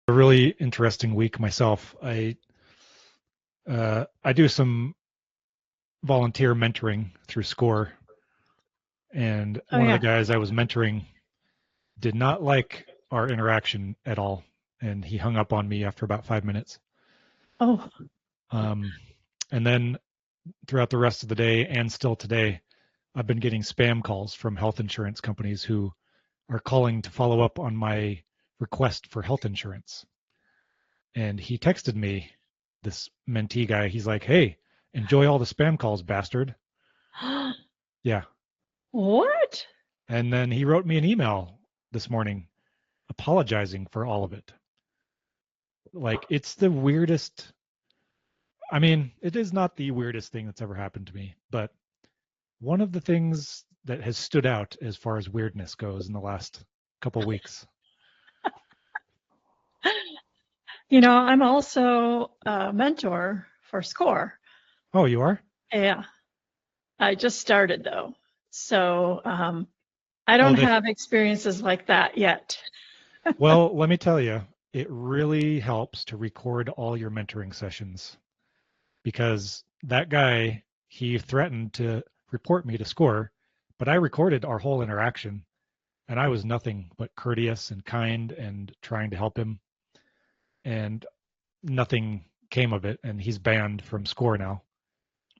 A really interesting week myself. I do some volunteer mentoring through SCORE, and Oh, one of yeah. the guys I was mentoring did not like our interaction at all, and he hung up on me after about 5 minutes. Oh, And then throughout the rest of the day and still today, I've been getting spam calls from health insurance companies who are calling to follow up on my request for health insurance. And he texted me, this Mentee guy. He's like, "Hey, enjoy all the spam calls, bastard." Yeah. what? And then he wrote me an email this morning apologizing for all of it. Like, it's the weirdest. I mean, it is not the weirdest thing that's ever happened to me, but one of the things that has stood out as far as weirdness goes in the last couple weeks. I'm also a mentor for SCORE. Oh, you are? Yeah. I just started though. So I Oh, don't have experiences like that yet. well, let me tell you, it really helps to record all your mentoring sessions because that guy, he threatened to report me to SCORE, but I recorded our whole interaction and I was nothing but courteous and kind and trying to help him. And nothing came of it. And he's banned from SCORE now.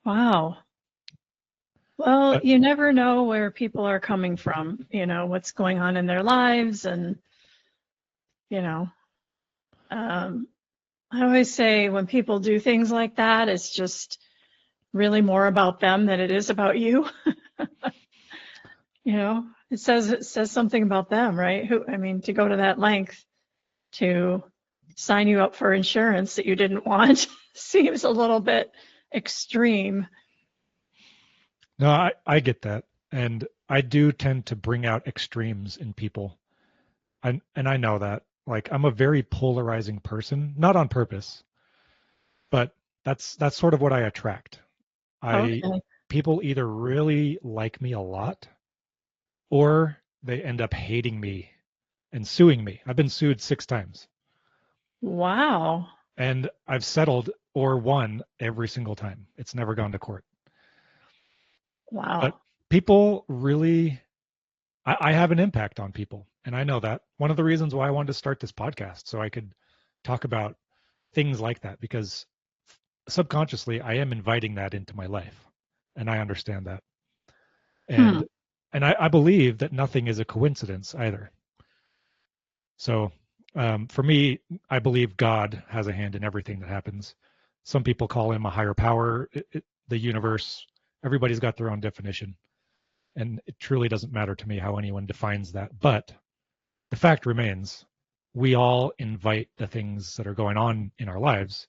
Wow. Well, But you never know where people are coming from, what's going on in their lives. And, I always say when people do things like that, it's just really more about them than it is about you. It says something about them, right? To go to that length to sign you up for insurance that you didn't want seems a little bit extreme. no, I get that. And I do tend to bring out extremes in people. And I know that. Like, I'm a very polarizing person, not on purpose, but that's sort of what I attract. Okay. People either really like me a lot or they end up hating me and suing me. I've been sued 6 times. Wow. And I've settled or won every single time. It's never gone to court. But Wow. people really, I have an impact on people. And I know that. One of the reasons why I wanted to start this podcast, so I could talk about things like that, because subconsciously I am inviting that into my life. And I understand that. Hmm. And I believe that nothing is a coincidence either. So for me, I believe God has a hand in everything that happens. Some people call him a higher power, the universe. Everybody's got their own definition. And it truly doesn't matter to me how anyone defines that. But the fact remains, we all invite the things that are going on in our lives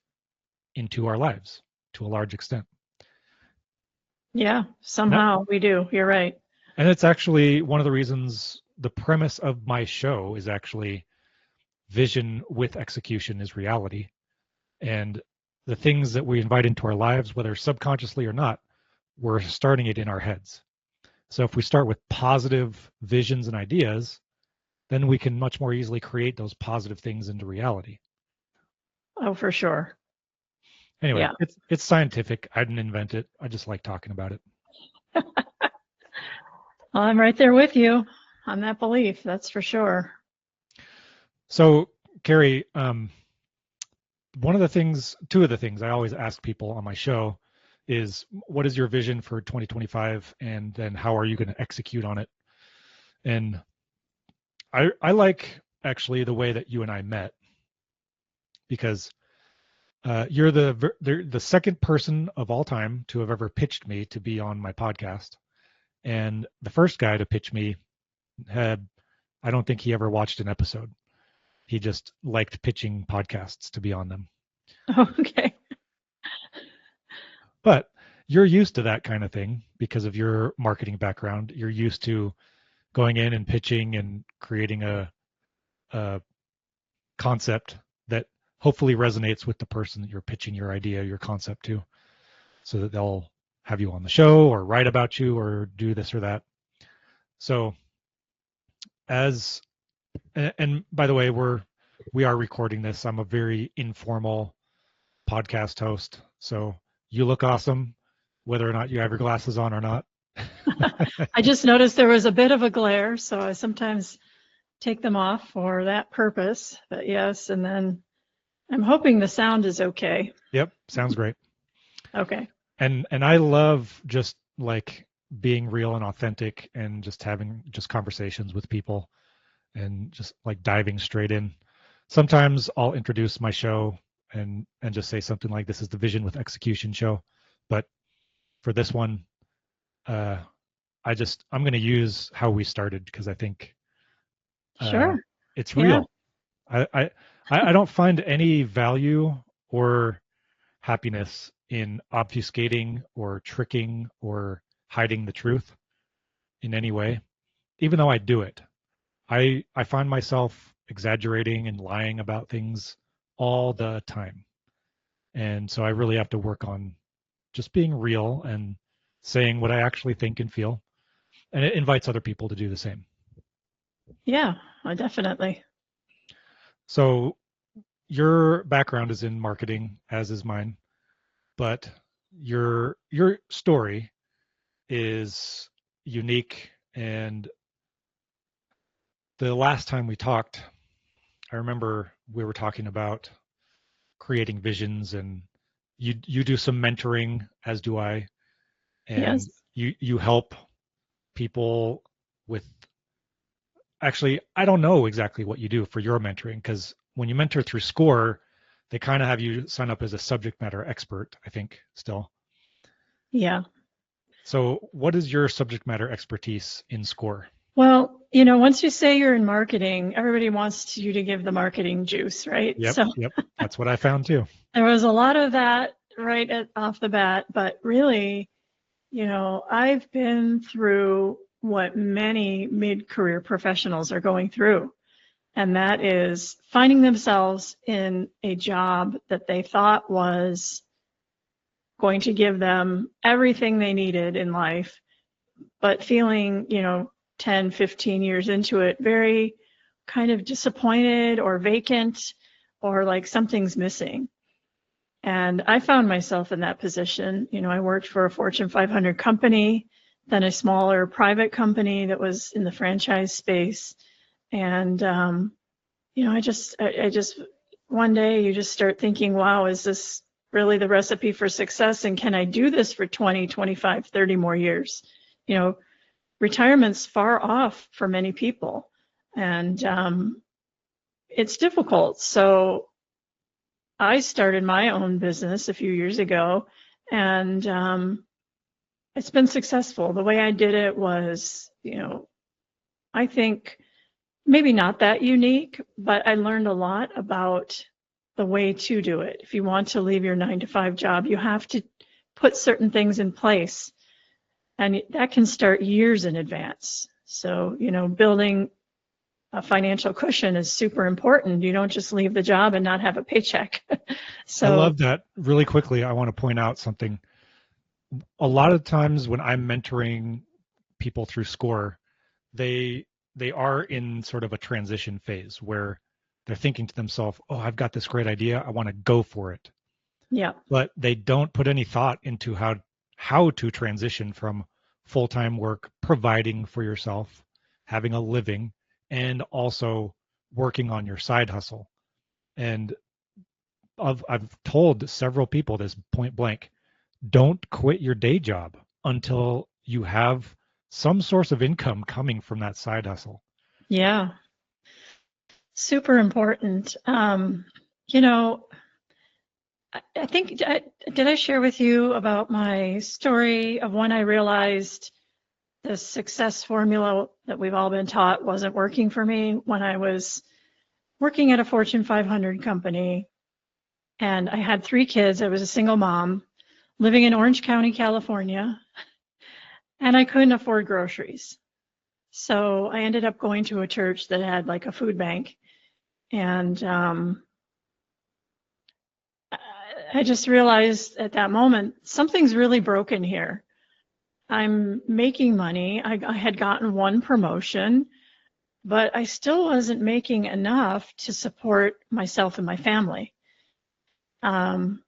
into our lives to a large extent. Yeah, somehow we do. You're right. And it's actually one of the reasons the premise of my show is actually vision with execution is reality. And the things that we invite into our lives, whether subconsciously or not, we're starting it in our heads. So if we start with positive visions and ideas, then we can much more easily create those positive things into reality. Oh, for sure. Anyway, Yeah. it's scientific. I didn't invent it. I just like talking about it. Well, I'm right there with you on that belief. That's for sure. So, Carrie, two of the things I always ask people on my show is, what is your vision for 2025? And then how are you going to execute on it? And I like actually the way that you and I met, because you're the second person of all time to have ever pitched me to be on my podcast. And the first guy to pitch me I don't think he ever watched an episode. He just liked pitching podcasts to be on them. Okay. But you're used to that kind of thing because of your marketing background. You're used to going in and pitching and creating a concept that hopefully resonates with the person that you're pitching your idea, your concept to, so that they'll have you on the show or write about you or do this or that. So as and by the way, we are recording this. I'm a very informal podcast host. So you look awesome, whether or not you have your glasses on or not. I just noticed there was a bit of a glare, so I sometimes take them off for that purpose. But yes, and then I'm hoping the sound is okay. Yep, sounds great. Okay. And I love just like being real and authentic and just having just conversations with people and just like diving straight in. Sometimes I'll introduce my show and just say something like this is the Vision with Execution show. But for this one, uh I'm going to use how we started because I think uh, Sure. it's Yeah. real. I, I I don't find any value or happiness in obfuscating or tricking or hiding the truth in any way, even though I do it. I find myself exaggerating and lying about things all the time. And so I really have to work on just being real and saying what I actually think and feel. And it invites other people to do the same. Yeah, definitely. So your background is in marketing, as is mine, but your story is unique. And the last time we talked, I remember we were talking about creating visions, and you do some mentoring, as do I, Yes. and you help people with. Actually, I don't know exactly what you do for your mentoring because when you mentor through SCORE, they kind of have you sign up as a subject matter expert, I think, still. Yeah. So, what is your subject matter expertise in SCORE? Well, once you say you're in marketing, everybody wants you to give the marketing juice, right? Yep, So yep, that's what I found too. there was a lot of that off the bat, but really, I've been through what many mid-career professionals are going through, and that is finding themselves in a job that they thought was going to give them everything they needed in life, but feeling, 10, 15 years into it, very kind of disappointed or vacant or like something's missing. And I found myself in that position. I worked for a Fortune 500 company, then a smaller private company that was in the franchise space. And, I just, one day you just start thinking, wow, is this really the recipe for success? And can I do this for 20, 25, 30 more years? Retirement's far off for many people. And it's difficult. So I started my own business a few years ago, and it's been successful. The way I did it was, I think maybe not that unique, but I learned a lot about the way to do it. If you want to leave your 9 to 5 job, you have to put certain things in place, and that can start years in advance. So, building a financial cushion is super important. You don't just leave the job and not have a paycheck. I So, love that. Really quickly, I want to point out something. A lot of times when I'm mentoring people through SCORE, they they are in sort of a transition phase where they're thinking to themselves, "Oh, I've got this great idea. I want to go for it." yeah, But they don't put any thought into how to transition from full-time work, providing for yourself, having a living, and also working on your side hustle. And I've told several people this point blank, don't quit your day job until you have some source of income coming from that side hustle. yeah, super important. You know, I think, did I share with you about my story of when I realized the success formula that we've all been taught wasn't working for me when I was working at a Fortune 500 company, and I had 3 kids. I was a single mom living in Orange County, California, and I couldn't afford groceries. So I ended up going to a church that had like a food bank. And I just realized at that moment, something's really broken here. I'm making money. I had gotten one promotion, but I still wasn't making enough to support myself and my family. Um,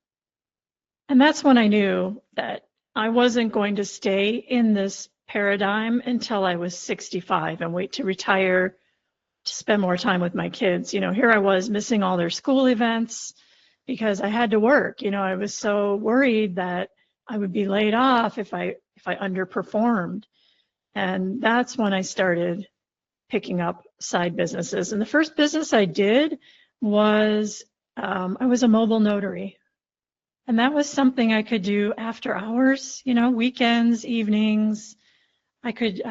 and that's when I knew that I wasn't going to stay in this paradigm until I was 65 and wait to retire to spend more time with my kids. Here I was missing all their school events because I had to work. I was so worried that I would be laid off if I underperformed. And that's when I started picking up side businesses. And the first business I did was I was a mobile notary. And that was something I could do after hours, weekends, evenings. I could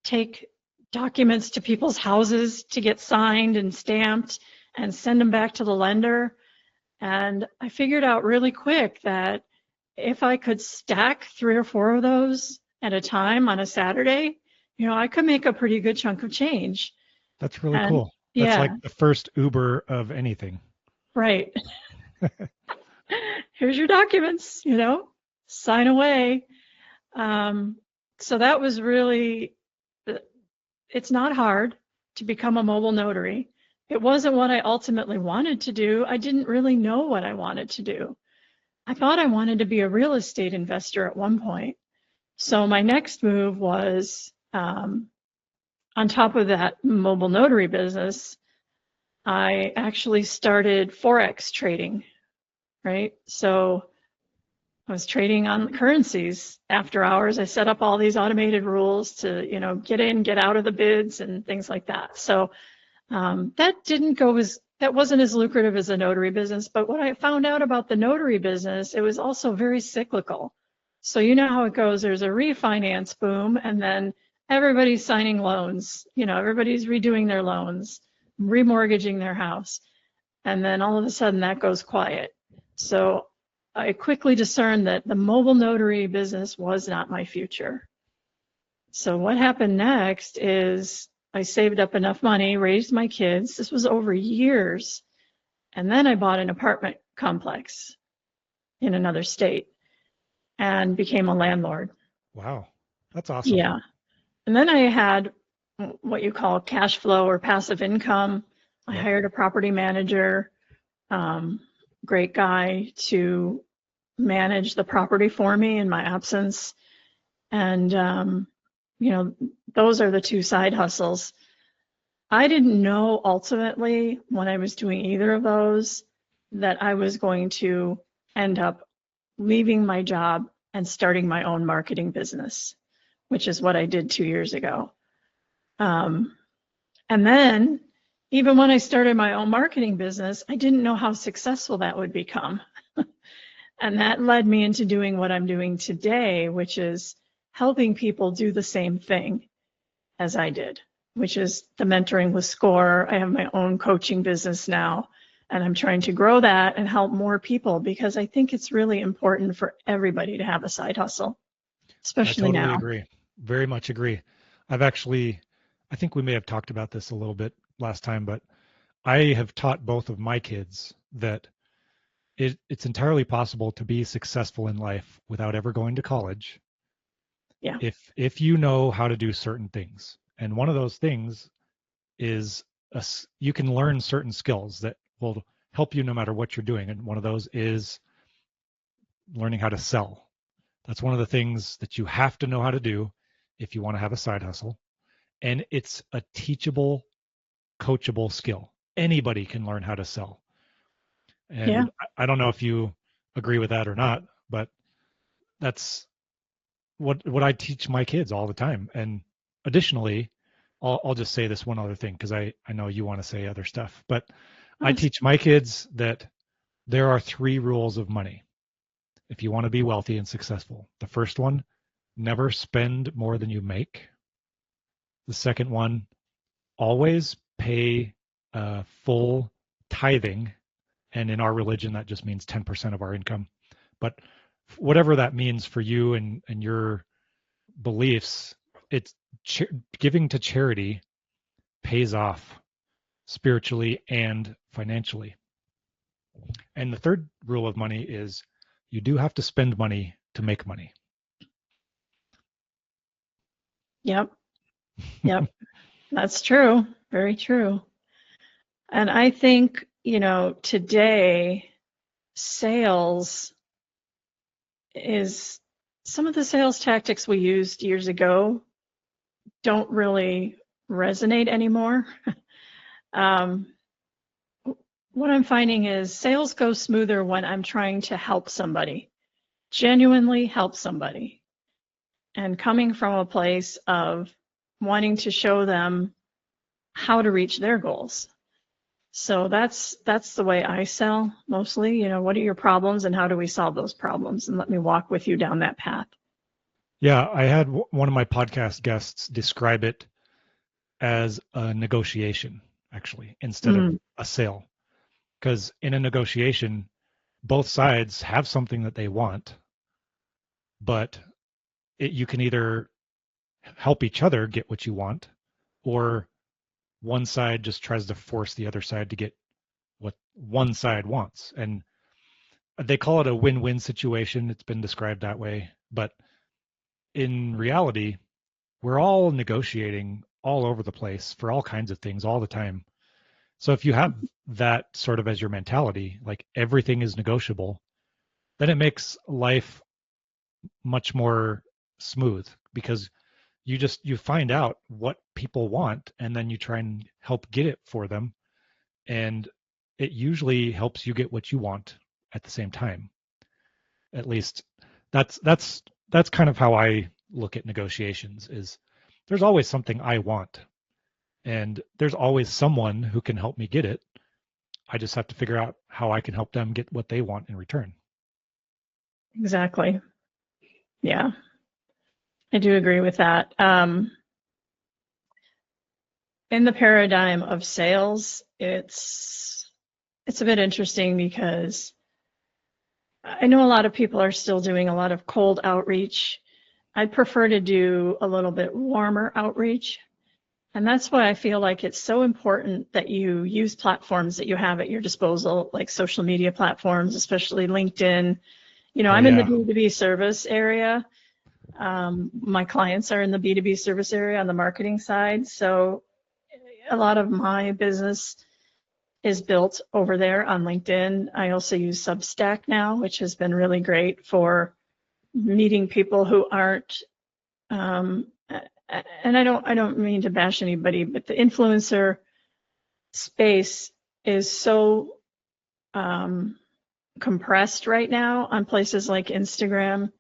take documents to people's houses to get signed and stamped and send them back to the lender. And I figured out really quick that if I could stack 3 or 4 of those at a time on a Saturday, I could make a pretty good chunk of change. That's really And cool. That's yeah, like the first Uber of anything. right. Here's your documents, sign away. So that was really, it's not hard to become a mobile notary. It wasn't what I ultimately wanted to do. I didn't really know what I wanted to do. I thought I wanted to be a real estate investor at one point. So my next move was, on top of that mobile notary business, I actually started Forex trading, right? So I was trading on currencies after hours. I set up all these automated rules to, get in, get out of the bids and things like that. So that wasn't as lucrative as a notary business. But what I found out about the notary business, it was also very cyclical. So you know how it goes. There's a refinance boom, and then everybody's signing loans. Everybody's redoing their loans, remortgaging their house, and then all of a sudden that goes quiet. So I quickly discerned that the mobile notary business was not my future. So what happened next is I saved up enough money, raised my kids. This was over years. And then I bought an apartment complex in another state and became a landlord. Wow. That's awesome. Yeah. And then I had what you call cash flow or passive income. I Yep. hired a property manager, um, great guy to manage the property for me in my absence. And, those are the 2 side hustles. I didn't know ultimately when I was doing either of those that I was going to end up leaving my job and starting my own marketing business, which is what I did 2 years ago. Um, and then, even when I started my own marketing business, I didn't know how successful that would become. And that led me into doing what I'm doing today, which is helping people do the same thing as I did, which is the mentoring with SCORE. I have my own coaching business now, and I'm trying to grow that and help more people because I think it's really important for everybody to have a side hustle, I especially totally now. agree. Very much agree. I think we may have talked about this a little bit last time, but I have taught both of my kids that it's entirely possible to be successful in life without ever going to college Yeah. if you know how to do certain things. And one of those things is you can learn certain skills that will help you no matter what you're doing. And one of those is learning how to sell. That's one of the things that you have to know how to do if you want to have a side hustle. And it's a teachable, coachable skill. Anybody can learn how to sell. Yeah. And I don't know if you agree with that or not, but that's what I teach my kids all the time. And additionally, I'll just say this one other thing because I know you want to say other stuff, but I That's, teach my kids that there are 3 rules of money if you want to be wealthy and successful. The first one, never spend more than you make. The second one, always pay full tithing. And in our religion, that just means 10% of our income. But whatever that means for you and your beliefs, it's giving to charity pays off spiritually and financially. And the third rule of money is you do have to spend money to make money. Yep. Yep. That's true. Very true. And I think, today sales is some of the sales tactics we used years ago don't really resonate anymore. um, what I'm finding is sales go smoother when I'm trying to help somebody, genuinely help somebody, and coming from a place of wanting to show them how to reach their goals. So that's the way I sell mostly. What are your problems and how do we solve those problems? And let me walk with you down that path. Yeah, I had one of my podcast guests describe it as a negotiation, actually, instead of Mm, a sale. Because in a negotiation, both sides have something that they want, but you can either help each other get what you want, or one side just tries to force the other side to get what one side wants. And they call it a win-win situation. It's been described that way. But in reality, we're all negotiating all over the place for all kinds of things all the time. So if you have that sort of as your mentality, like everything is negotiable, then it makes life much more smooth because you find out what people want and then you try and help get it for them, and it usually helps you get what you want at the same time. At least that's kind of how I look at negotiations. Is there's always something I want, and there's always someone who can help me get it. I just have to figure out how I can help them get what they want in return. exactly. Yeah, I do agree with that. In the paradigm of sales, it's a bit interesting because I know a lot of people are still doing a lot of cold outreach. I'd prefer to do a little bit warmer outreach. And that's why I feel like it's so important that you use platforms that you have at your disposal, like social media platforms, especially LinkedIn. Oh I'm in the yeah. B2B service area. My clients are in the B2B service area on the marketing side. So a lot of my business is built over there on LinkedIn. I also use Substack now, which has been really great for meeting people who aren't and I don't mean to bash anybody, but the influencer space is so compressed right now on places like Instagram.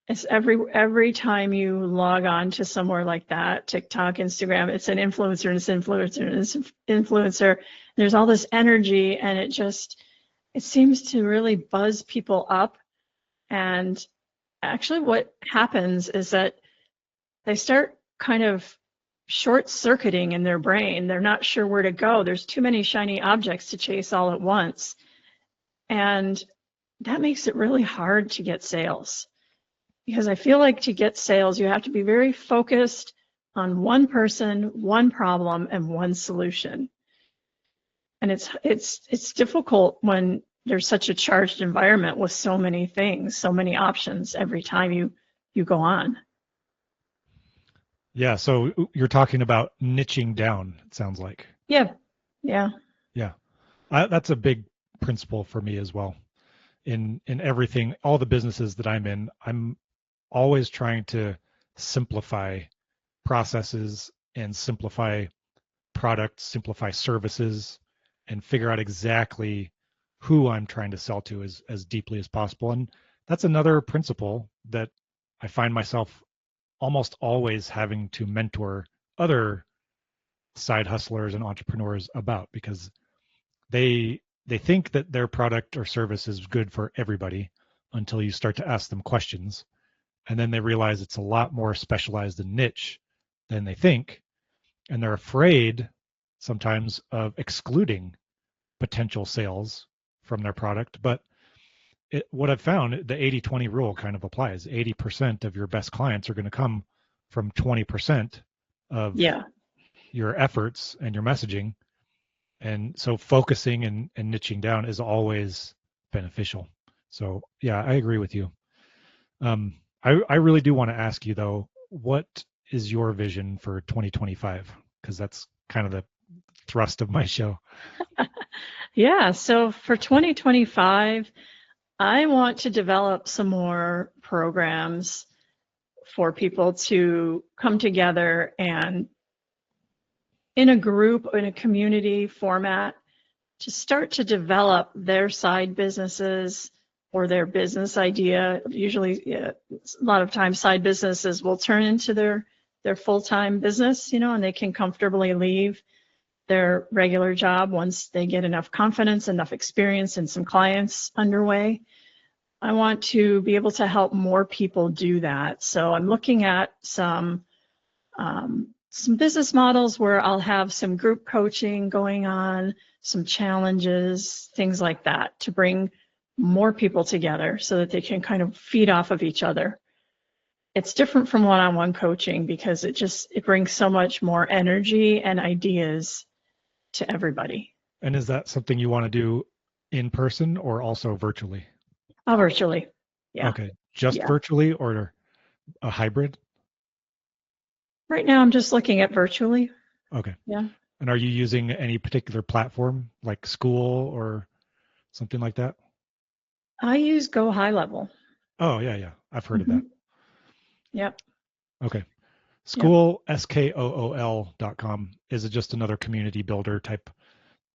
It's every time you log on to somewhere like that, TikTok, Instagram, it's an influencer and it's influencer and it's influencer. There's all this energy and it seems to really buzz people up. And actually what happens is that they start kind of short circuiting in their brain. They're not sure where to go. There's too many shiny objects to chase all at once. And that makes it really hard to get sales. Because I feel like to get sales, you have to be very focused on one person, one problem, and one solution. And it's difficult when there's such a charged environment with so many things, so many options every time you go on. Yeah, so you're talking about niching down, it sounds like. Yeah, yeah. Yeah. That's a big principle for me as well. In everything, all the businesses that I'm in, I'm always trying to simplify processes and simplify products, simplify services, and figure out exactly who I'm trying to sell to as deeply as possible. And that's another principle that I find myself almost always having to mentor other side hustlers and entrepreneurs about, because they think that their product or service is good for everybody until you start to ask them questions, and then they realize it's a lot more specialized and niche than they think, and they're afraid sometimes of excluding potential sales from their product. But what I've found, the 80-20 rule kind of applies. 80% of your best clients are going to come from 20% of Yeah, your efforts and your messaging. And so focusing and niching down is always beneficial. So yeah, I agree with you. I really do want to ask you though, what is your vision for 2025? Because that's kind of the thrust of my show. Yeah, so for 2025, I want to develop some more programs for people to come together and in a group, in a community format, to start to develop their side businesses or their business idea. Usually, a lot of times side businesses will turn into their full-time business, and they can comfortably leave their regular job once they get enough confidence, enough experience, and some clients underway. I want to be able to help more people do that. So I'm looking at some business models where I'll have some group coaching going on, some challenges, things like that, to bring more people together so that they can kind of feed off of each other. It's different from one-on-one coaching because it brings so much more energy and ideas to everybody. And is that something you want to do in person or also virtually? Virtually. Yeah. Okay, just Yeah. virtually or a hybrid? Right now I'm just looking at virtually. Okay. Yeah. And are you using any particular platform like school or something like that? I use Go High Level. Oh, yeah. I've heard of that. Mm-hmm. Yep. Okay. Yep. School, SKOOL.com is just another community builder type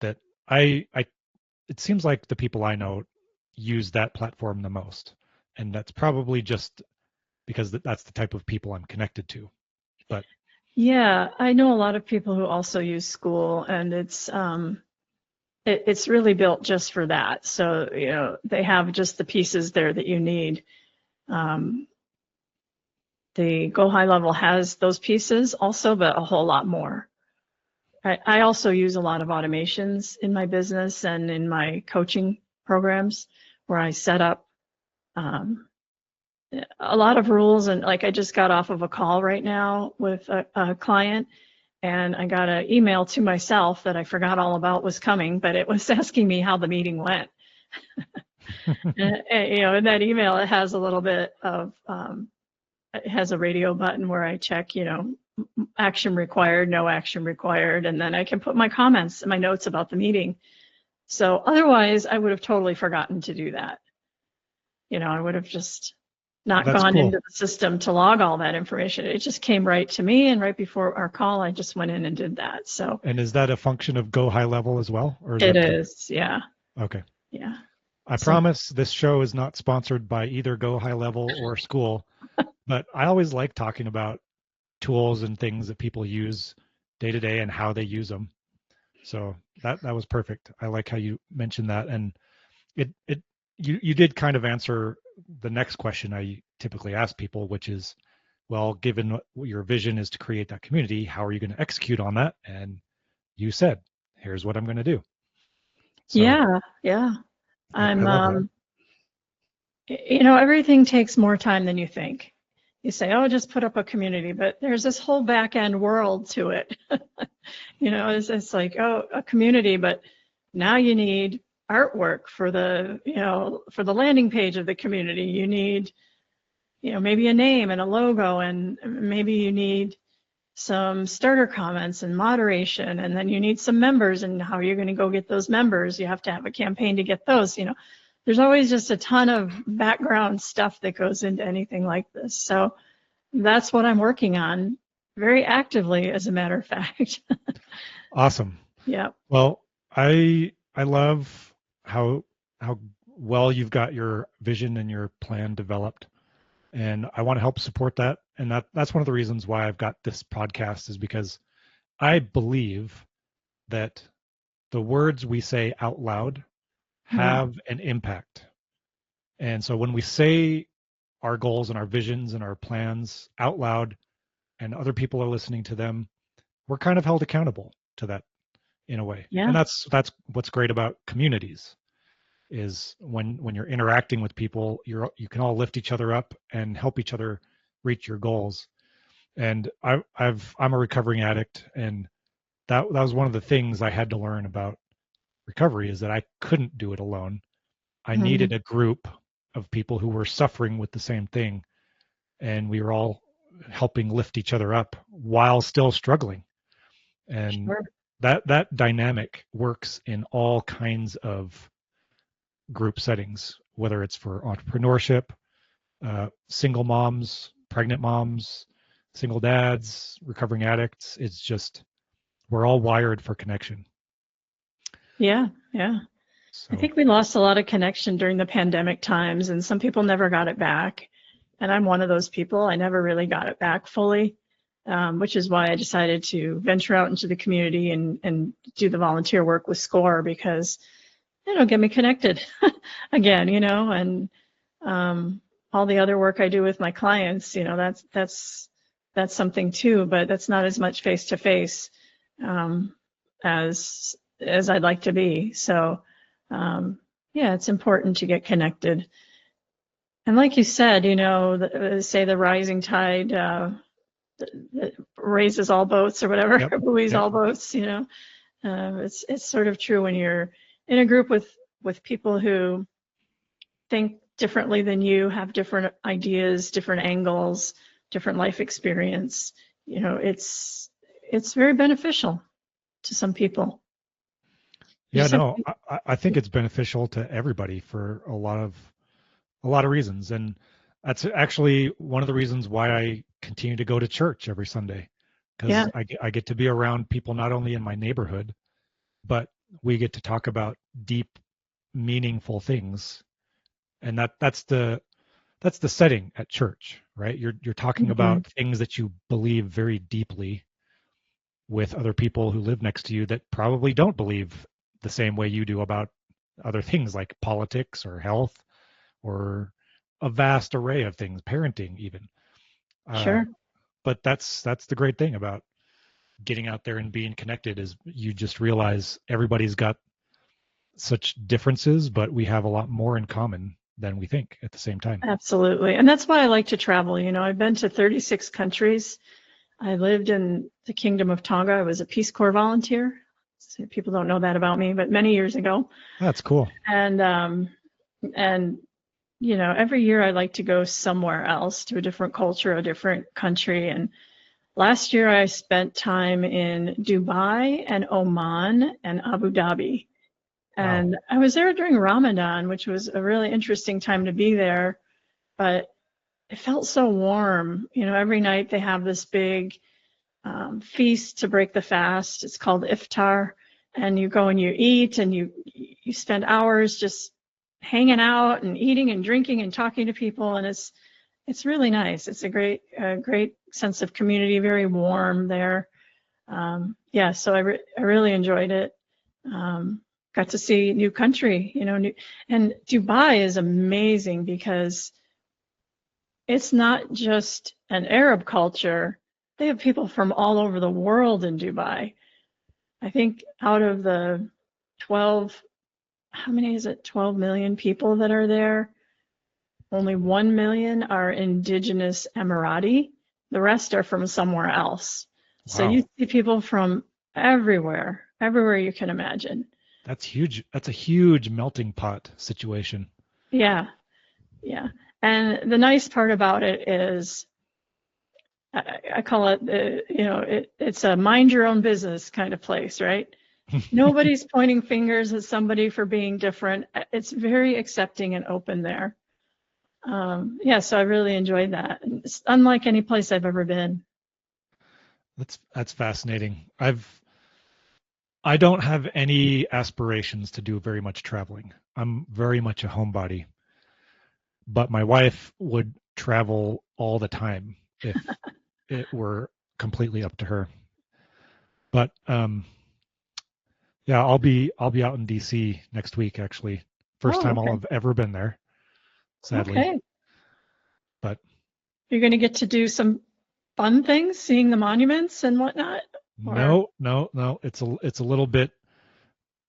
that it seems like the people I know use that platform the most. And that's probably just because that's the type of people I'm connected to. But Yeah, I know a lot of people who also use School, and it's really built just for that. So, they have just the pieces there that you need. The Go High Level has those pieces also, but a whole lot more. I also use a lot of automations in my business and in my coaching programs where I set up a lot of rules. And like I just got off of a call right now with a client, and I got an email to myself that I forgot all about was coming, but it was asking me how the meeting went. And, in that email, it has a little bit of, it has a radio button where I check, action required, no action required, and then I can put my comments and my notes about the meeting. So otherwise, I would have totally forgotten to do that. I would have just not that's gone cool. into the system to log all that information. It just came right to me, and right before our call, I just went in and did that. So And is that a function of Go High Level as well? Or is it that is, yeah, okay? yeah. I So promise this show is not sponsored by either Go High Level or School, but I always like talking about tools and things that people use day to day and how they use them. So that was perfect. I like how you mentioned that, and you did kind of answer the next question I typically ask people, which is, well, given what your vision is to create that community, how are you going to execute on that? And you said, here's what I'm going to do. So yeah. I I'm love that. everything takes more time than you think. You say, oh, just put up a community, but there's this whole back end world to it. It's like, oh, a community, but now you need artwork for the landing page of the community. You need, maybe a name and a logo, and maybe you need some starter comments and moderation, and then you need some members, and how you're going to go get those members. You have to have a campaign to get those. There's always just a ton of background stuff that goes into anything like this. So that's what I'm working on very actively, as a matter of fact. Awesome. Yeah. Well, I love how well you've got your vision and your plan developed, and I want to help support that. And that's one of the reasons why I've got this podcast, is because I believe that the words we say out loud Yeah. have an impact. And so when we say our goals and our visions and our plans out loud and other people are listening to them, we're kind of held accountable to that in a way. And Yeah. that's what's great about communities, is when you're interacting with people, you can all lift each other up and help each other reach your goals. And I'm a recovering addict, and that was one of the things I had to learn about recovery, is that I couldn't do it alone. I needed Mhm. a group of people who were suffering with the same thing, and we were all helping lift each other up while still struggling. And Sure. that dynamic works in all kinds of group settings, whether it's for entrepreneurship, single moms, pregnant moms, single dads, recovering addicts. It's just, we're all wired for connection. Yeah, yeah. I So, think we lost a lot of connection during the pandemic times, and some people never got it back. And I'm one of those people. I never really got it back fully, which is why I decided to venture out into the community and do the volunteer work with SCORE, because it'll get me connected again, and all the other work I do with my clients, that's something too, but that's not as much face to face as I'd like to be. So yeah, it's important to get connected. And like you said, say the rising tide raises all boats or whatever, yep, buoys yep. all boats. It's sort of true when you're in a group with people who think differently than you, have different ideas, different angles, different life experience. It's very beneficial to some people. You Yeah, just have no, to, I think it's beneficial to everybody for a lot of reasons, and that's actually one of the reasons why I continue to go to church every Sunday, yeah, because I get to be around people not only in my neighborhood, but we get to talk about deep, meaningful things, and that's the setting at church, right? You're talking mhm, about things that you believe very deeply with other people who live next to you that probably don't believe the same way you do about other things like politics or health or a vast array of things, parenting even. Uh, sure, but that's the great thing about getting out there and being connected is you just realize everybody's got such differences, but we have a lot more in common than we think at the same time. absolutely. And that's why I like to travel. I've been to 36 countries. I lived in the Kingdom of Tonga. I was a Peace Corps volunteer. So people don't know that about me, but many years ago. That's cool. And every year I like to go somewhere else, to a different culture, a different country. And last year I spent time in Dubai and Oman and Abu Dhabi. Wow. And I was there during Ramadan, which was a really interesting time to be there. But it felt so warm. Every night they have this big feast to break the fast. It's called iftar, and you go and you eat, and you spend hours just hanging out and eating and drinking and talking to people, and it's really nice. It's a great sense of community, very warm there. Yeah, so I really enjoyed it. Got to see new country, and Dubai is amazing because it's not just an Arab culture. They have people from all over the world in Dubai. I think out of the 12, how many is it? 12 million people that are there, only 1 million are indigenous Emirati. The rest are from somewhere else. So Wow. you see people from everywhere you can imagine. That's huge. That's a huge melting pot situation. Yeah, yeah. And the nice part about it is I call it, it's a mind your own business kind of place, right? Nobody's pointing fingers at somebody for being different. It's very accepting and open there. Yeah, so I really enjoyed that. It's unlike any place I've ever been. That's fascinating. I don't have any aspirations to do very much traveling. I'm very much a homebody, but my wife would travel all the time if it were completely up to her. But yeah, I'll be out in DC next week actually. First Oh, time I'll okay. have ever been there, sadly. Okay. But You're going to get to do some fun things, seeing the monuments and whatnot? Or, no, no, no. It's a little bit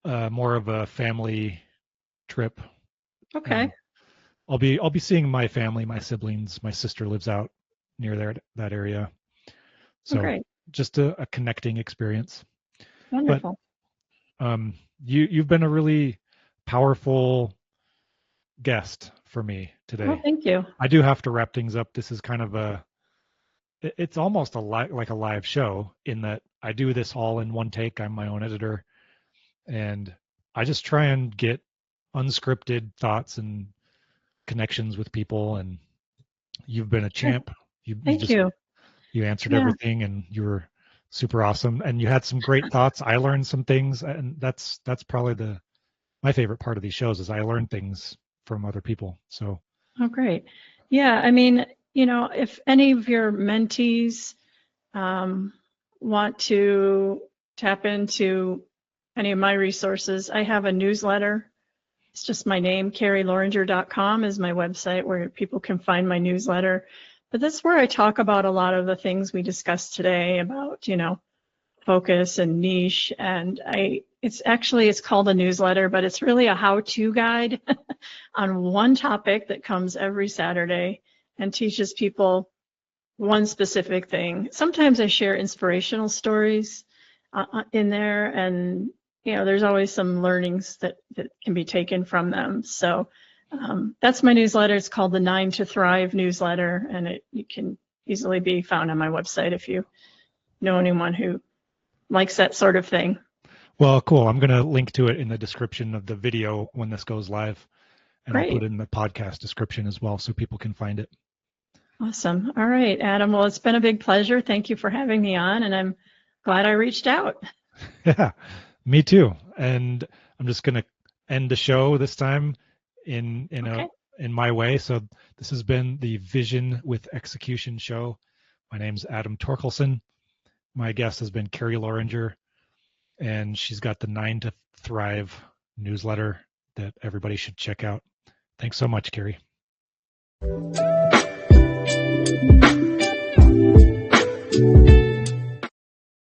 more of a family trip. okay. Um, I'll be seeing my family, my siblings. My sister lives out near there, that area. Oh, So great. just a connecting experience. But Wonderful. you've been a really powerful guest for me Oh, today. thank you. I do have to wrap things up. This is kind of it's almost like a live show in that I do this all in one take. I'm my own editor, and I just try and get unscripted thoughts and connections with people. And you've been a champ. You Thank just you. you answered Yeah. everything, and you were super awesome. And you had some great thoughts. I learned some things, and that's probably my favorite part of these shows is I learn things from other people. So Oh, great. Yeah. I mean, if any of your mentees um, want to tap into any of my resources, I have a newsletter. It's just my name, carrieloranger.com is my website where people can find my newsletter. But that's where I talk about a lot of the things we discussed today about, focus and niche. And it's called a newsletter, but it's really a how-to guide on one topic that comes every Saturday and teaches people one specific thing. Sometimes I share inspirational stories in there, and there's always some learnings that can be taken from them. So that's my newsletter. It's called the 9 to Thrive newsletter, and you can easily be found on my website if you know anyone who likes that sort of thing. well, cool. I'm going to link to it in the description of the video when this goes live, and I'll put Great. it in the podcast description as well so people can find it. Awesome. All right, Adam. Well, it's been a big pleasure. Thank you for having me on, and I'm glad I reached out. Yeah, me too. And I'm just going to end the show this time Okay. in my way. So this has been the Vision with Execution show. My name's Adam Torkelson. My guest has been Carrie Loranger, and she's got the 9 to Thrive newsletter that everybody should check out. Thanks so much, Carrie.